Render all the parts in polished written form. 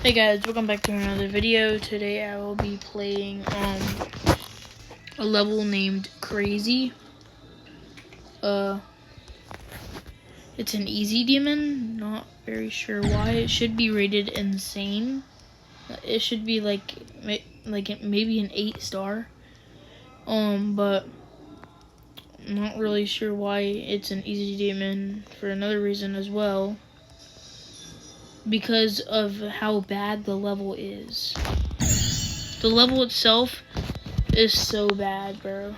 Hey guys, welcome back to another video. Today I will be playing a level named Crazy. It's an easy demon. Not very sure why. It should be rated insane. It should be like maybe an 8-star. But not really sure why it's an easy demon for another reason as well. Because of how bad the level is. The level itself is so bad, bro.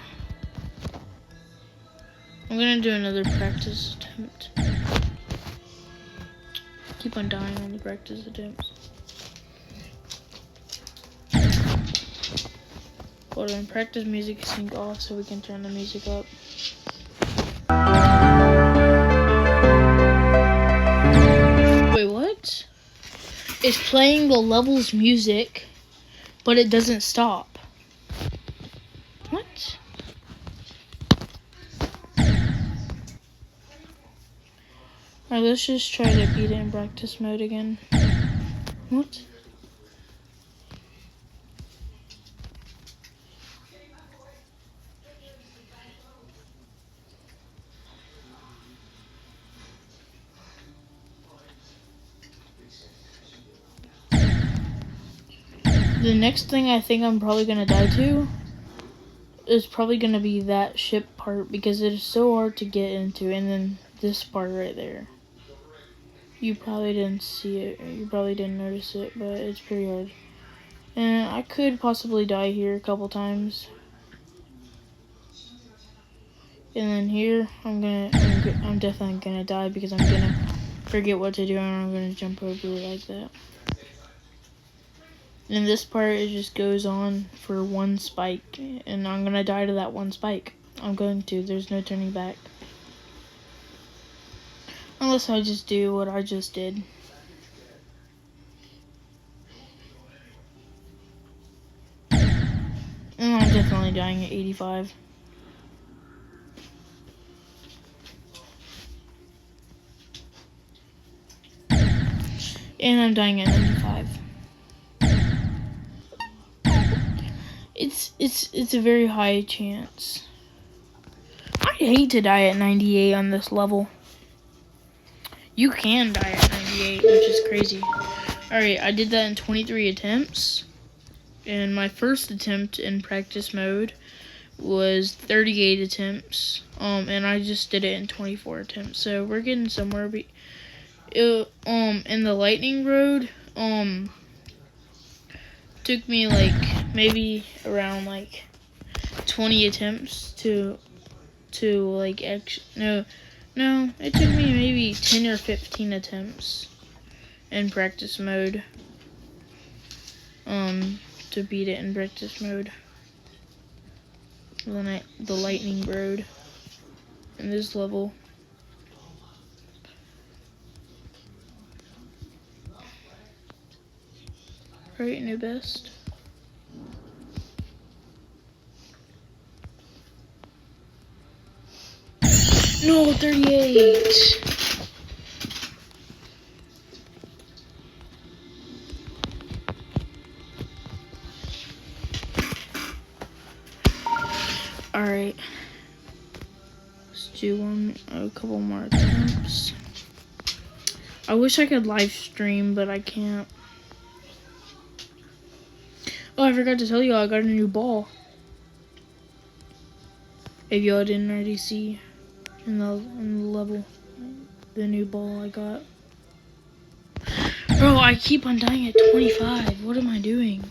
I'm gonna do another practice attempt. Keep on dying on the practice attempts. Hold on, practice music sync off so we can turn the music up. Wait, what? It's playing the level's music, but it doesn't stop. What? Alright, let's just try to beat it in practice mode again. What? The next thing I think I'm probably gonna die to is probably gonna be that ship part because it is so hard to get into, and then this part right there. You probably didn't see it, or you probably didn't notice it, but it's pretty hard. And I could possibly die here a couple times. And then here, I'm definitely gonna die because I'm gonna forget what to do and I'm gonna jump over it like that. And this part, it just goes on for one spike, and I'm gonna die to that one spike. I'm going to, there's no turning back. Unless I just do what I just did. And I'm definitely dying at 85. And I'm dying at 95. It's a very high chance. I hate to die at 98 on this level. You can die at 98, which is crazy. Alright, I did that in 23 attempts. And my first attempt in practice mode was 38 attempts. And I just did it in 24 attempts. So we're getting somewhere. In the lightning road, took me like maybe around like 20 attempts to like no, it took me maybe 10 or 15 attempts in practice mode to beat it in practice mode. The lightning road in this level. Right, new best. No, 38. Alright. Let's do a couple more attempts. I wish I could live stream, but I can't. Oh, I forgot to tell you, I got a new ball. If y'all didn't already see in the level, the new ball I got. Bro, I keep on dying at 25. What am I doing?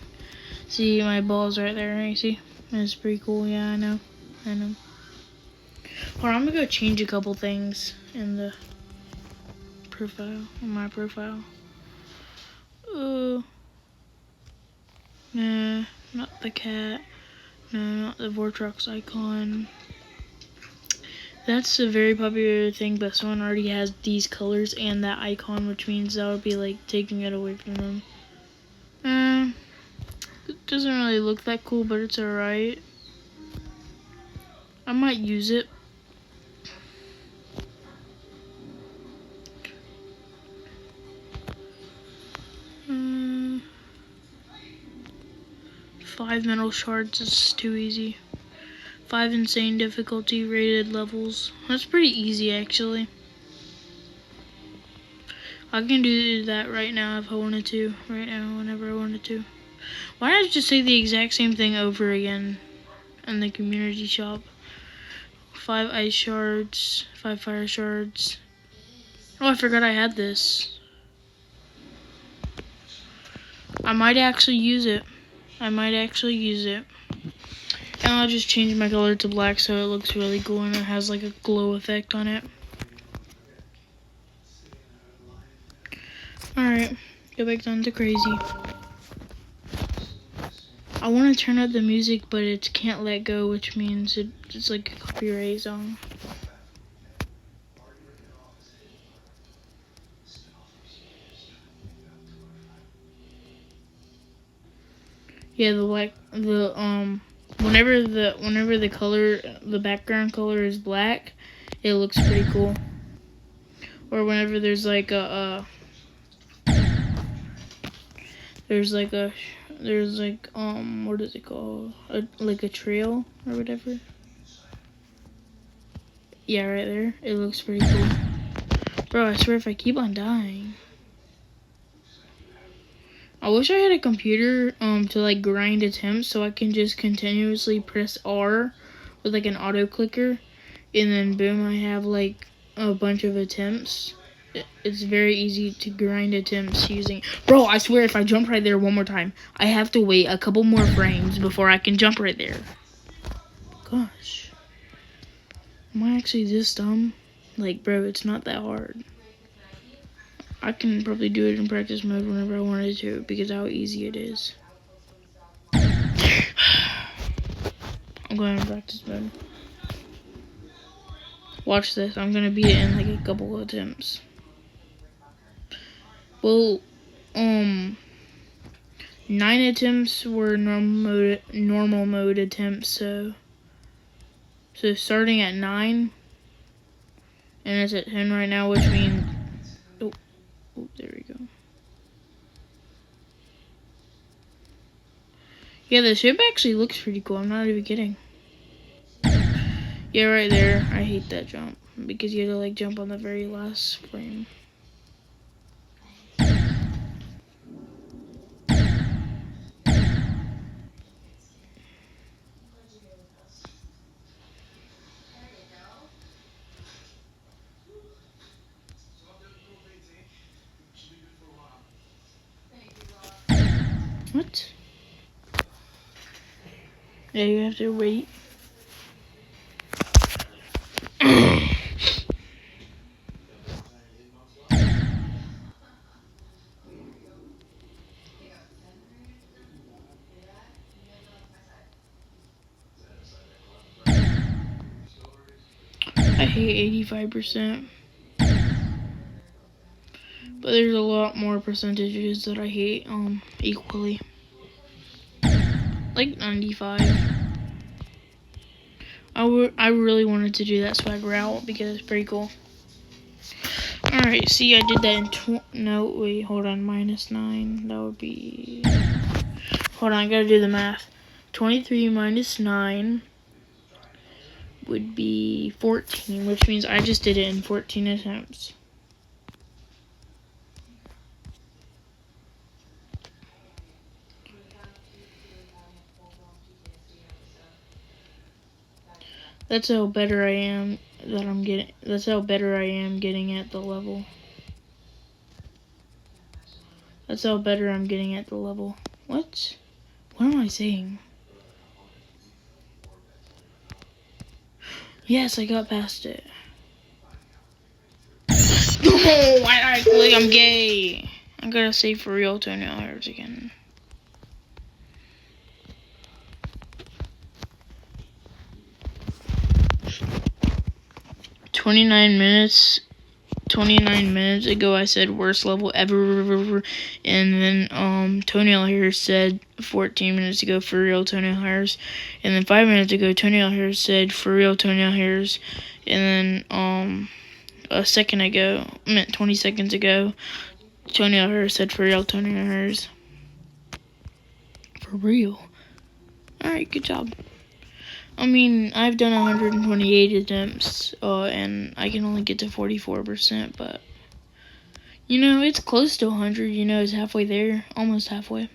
See, my ball's right there, you see? It's pretty cool, yeah, I know. Hold on, I'm gonna go change a couple things in the profile, in my profile. Nah, not the cat. No, not the Vortrox icon. That's a very popular thing, but someone already has these colors and that icon, which means that would be like taking it away from them. It doesn't really look that cool, but it's alright. I might use it. 5 metal shards is too easy. 5 insane difficulty rated levels. That's pretty easy actually. I can do that right now if I wanted to. Right now, whenever I wanted to. Why not just say the exact same thing over again in the community shop? 5 ice shards, 5 fire shards. Oh, I forgot I had this. I might actually use it. And I'll just change my color to black so it looks really cool and it has like a glow effect on it. Alright, go back down to crazy. I want to turn up the music, but it can't let go, which means it's like a copyright song. Yeah, whenever the color, the background color is black, it looks pretty cool. Or whenever there's like what is it called? Like a trail or whatever. Yeah, right there. It looks pretty cool. Bro, I swear if I keep on dying. I wish I had a computer to like grind attempts so I can just continuously press R with like an auto clicker and then boom, I have like a bunch of attempts. It's very easy to grind attempts using. Bro, I swear if I jump right there one more time, I have to wait a couple more frames before I can jump right there. Gosh. Am I actually this dumb? Like, bro, it's not that hard. I can probably do it in practice mode whenever I wanted to because how easy it is. I'm going in practice mode. Watch this. I'm gonna beat it in like a couple of attempts. Well, 9 attempts were normal mode attempts, so starting at 9, and it's at 10 right now, which means, oh, there we go. Yeah, the ship actually looks pretty cool, I'm not even kidding. Yeah, right there, I hate that jump, because you have to like jump on the very last frame. What? Yeah, you have to wait. I hate 85%. But there's a lot more percentages that I hate equally. Like 95. I really wanted to do that swag route because it's pretty cool. Alright, see, I did that in no, wait, hold on, -9. That would be, hold on, I gotta do the math. 23 minus 9 would be 14, which means I just did it in 14 attempts. That's how better I am that's how better I am getting at the level. That's how better I'm getting at the level. What? What am I saying? Yes, I got past it. Oh, why did I click? I'm gay. I gotta say for real toenail hairs again. "29 minutes ago I said worst level ever, and then toenail hairs said 14 minutes ago for real toenail hairs, and then 5 minutes ago toenail hairs said for real toenail hairs, and then a second ago, 20 seconds ago, toenail hairs said for real toenail hairs. For real. Alright, good job. I mean, I've done 128 attempts, and I can only get to 44%, but, you know, it's close to 100, you know, it's halfway there, almost halfway.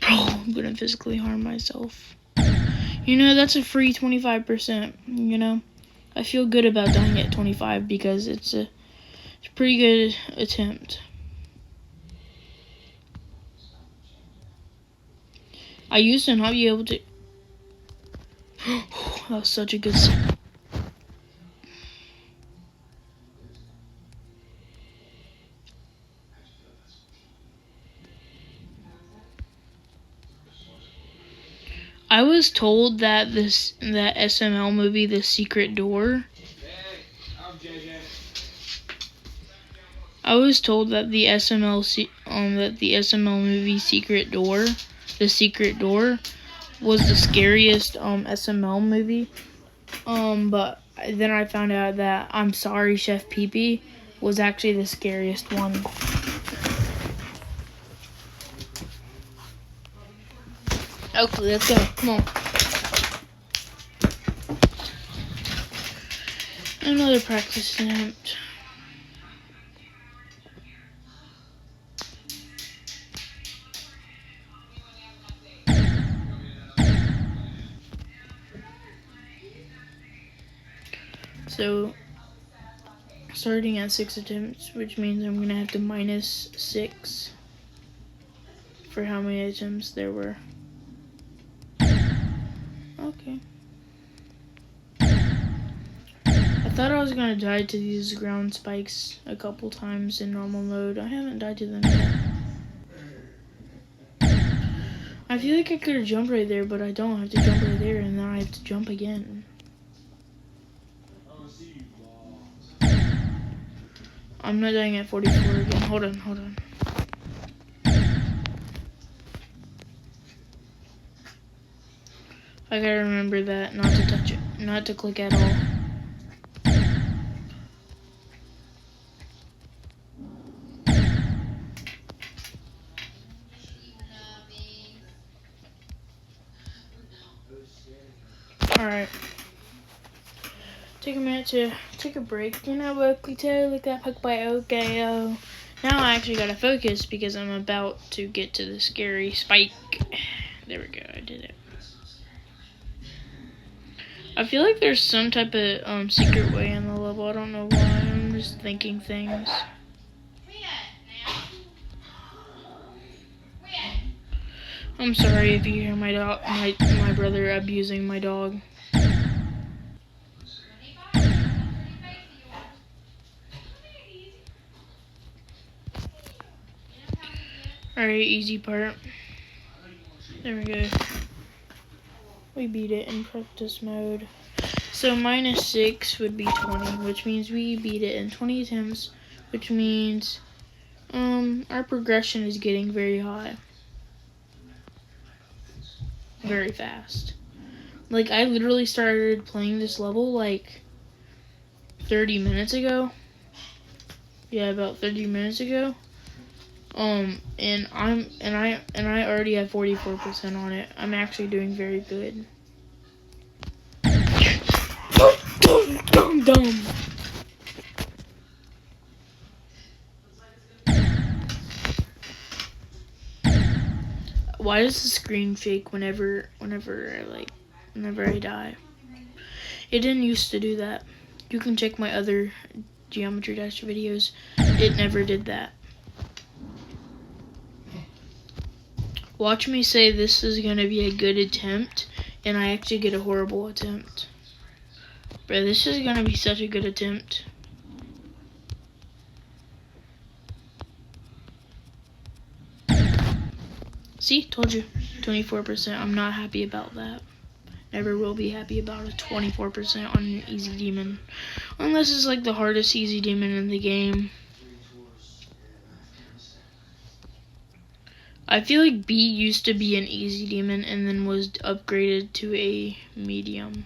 Bro, I'm gonna physically harm myself. You know, that's a free 25%, you know. I feel good about dying at 25 because it's a pretty good attempt. I used to not be able to. That was such a good. I was told that that SML movie, The Secret Door. I was told that the SML movie Secret Door, The Secret Door, was the scariest SML movie. But then I found out that I'm Sorry Chef Pee Pee was actually the scariest one. Okay, let's go. Come on. Another practice attempt. So, starting at 6 attempts, which means I'm gonna have to minus 6 for how many attempts there were. Okay. I thought I was gonna die to these ground spikes a couple times in normal mode. I haven't died to them yet. I feel like I could have jumped right there, but I don't. I have to jump right there, and then I have to jump again. I'm not dying at 44 again. Hold on. I gotta remember that, not to touch it, not to click at all. Alright. Take a minute to take a break. You know, look that puck by okay. Now I actually gotta focus because I'm about to get to the scary spike. There we go, I did it. I feel like there's some type of secret way in the level. I don't know why. I'm just thinking things. I'm sorry if you hear my dog, my brother abusing my dog. Alright, easy part. There we go. We beat it in practice mode. So minus 6 would be 20, which means we beat it in 20 attempts, which means our progression is getting very high. Very fast. Like, I literally started playing this level like 30 minutes ago. Yeah, about 30 minutes ago. And I already have 44% on it. I'm actually doing very good. Dumb. Why does the screen fake whenever I die? It didn't used to do that. You can check my other Geometry Dash videos. It never did that. Watch me say this is gonna be a good attempt, and I actually get a horrible attempt. Bro, this is gonna be such a good attempt. See, told you. 24%. I'm not happy about that. Never will be happy about a 24% on an easy demon. Unless it's like the hardest easy demon in the game. I feel like B used to be an easy demon and then was upgraded to a medium.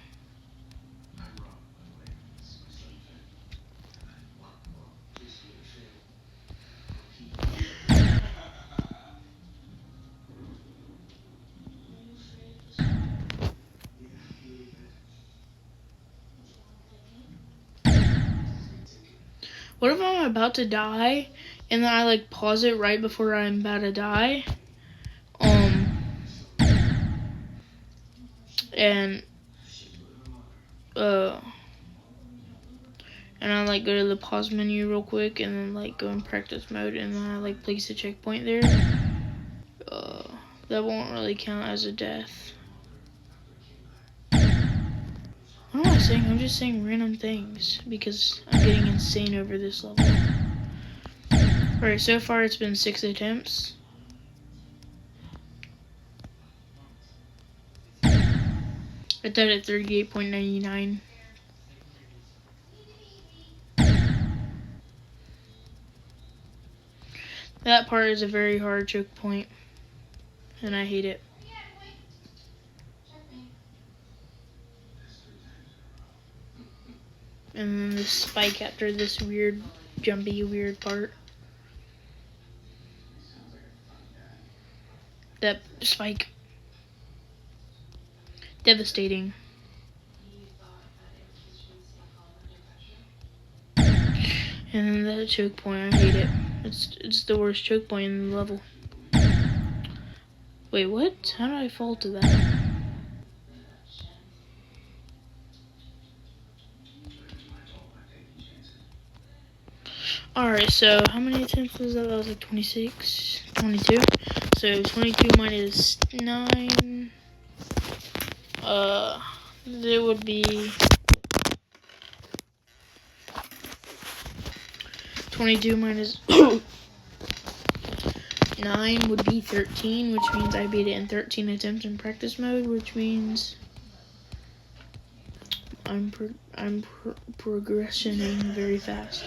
What if I'm about to die and then I like pause it right before I'm about to die? And I like go to the pause menu real quick and then like go in practice mode and then I like place a checkpoint there. That won't really count as a death. What am I saying? I'm just saying random things because I'm getting insane over this level. Alright, so far it's been 6 attempts. I died at 38.99. That part is a very hard choke point, and I hate it. And then this spike after this weird, jumpy, weird part. That spike. Devastating. And then that choke point, I hate it. It's the worst choke point in the level. Wait, what? How did I fall to that? Alright, so how many attempts was that? That was like 26, 22. So 22 minus 9. There would be 22 minus 9 would be 13, which means I beat it in 13 attempts in practice mode, which means I'm progressing very fast.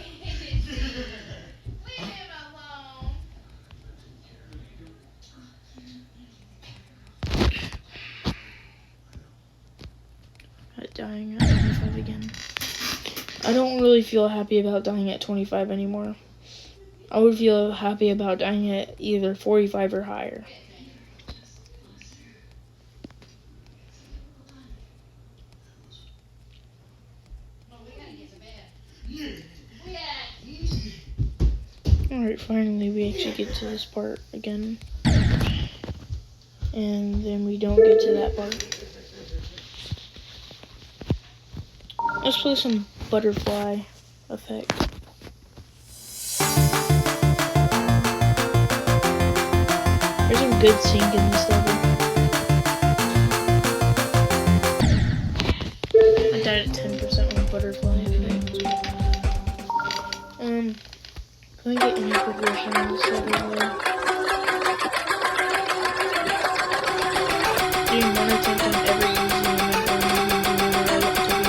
Dying at 25 again. I don't really feel happy about dying at 25 anymore. I would feel happy about dying at either 45 or higher. Alright, finally we actually get to this part again. And then we don't get to that part. Let's play some butterfly effect. There's some good sync in this level. I died at 10% on butterfly effect. Can we get any progression on this level though? Doing one attempt on every easy moment or maybe doing what I want to beat.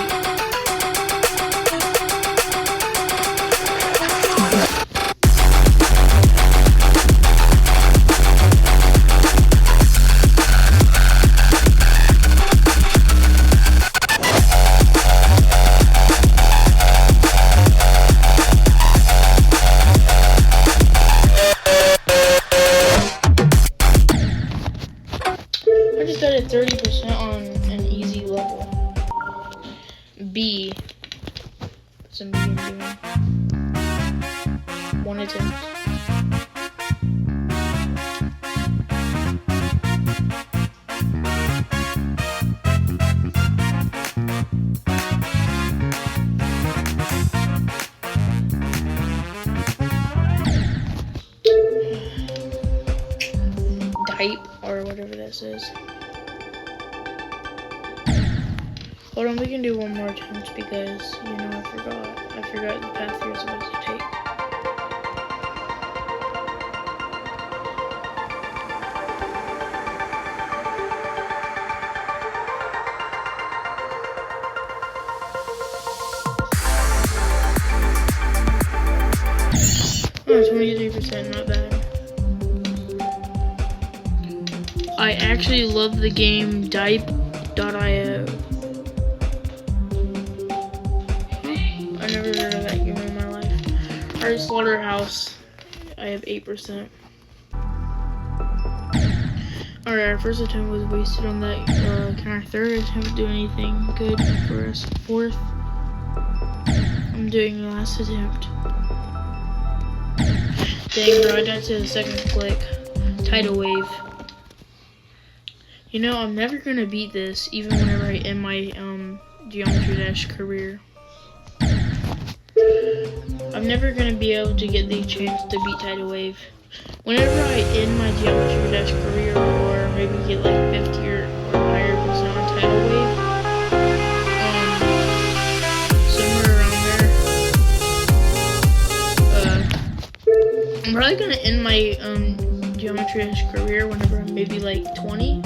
I just got at 30% on an easy level. B. It's a medium doing. 1 attempt. Type or whatever that says. Hold on, we can do one more attempt because, you know, I forgot the path you're supposed to take. Oh, 23%, not bad. I actually love the game Dipe.io. I never heard of that game in my life. Alright, Slaughterhouse. I have 8%. Alright, our first attempt was wasted on that. Can our third attempt do anything good for us? Fourth. I'm doing the last attempt. Dang, bro, I died to the second click. Tidal wave. You know, I'm never gonna beat this, even whenever I end my Geometry Dash career. I'm never gonna be able to get the chance to beat Tidal Wave. Whenever I end my Geometry Dash career, or maybe get like 50 or higher percent on Tidal Wave, somewhere around there, I'm probably gonna end my Geometry Dash career whenever I'm maybe like 20,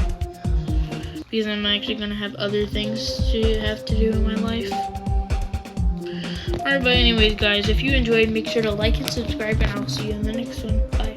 because I'm actually gonna have other things to have to do in my life. Alright, but anyways guys, if you enjoyed, make sure to like and subscribe, and I'll see you in the next one. Bye.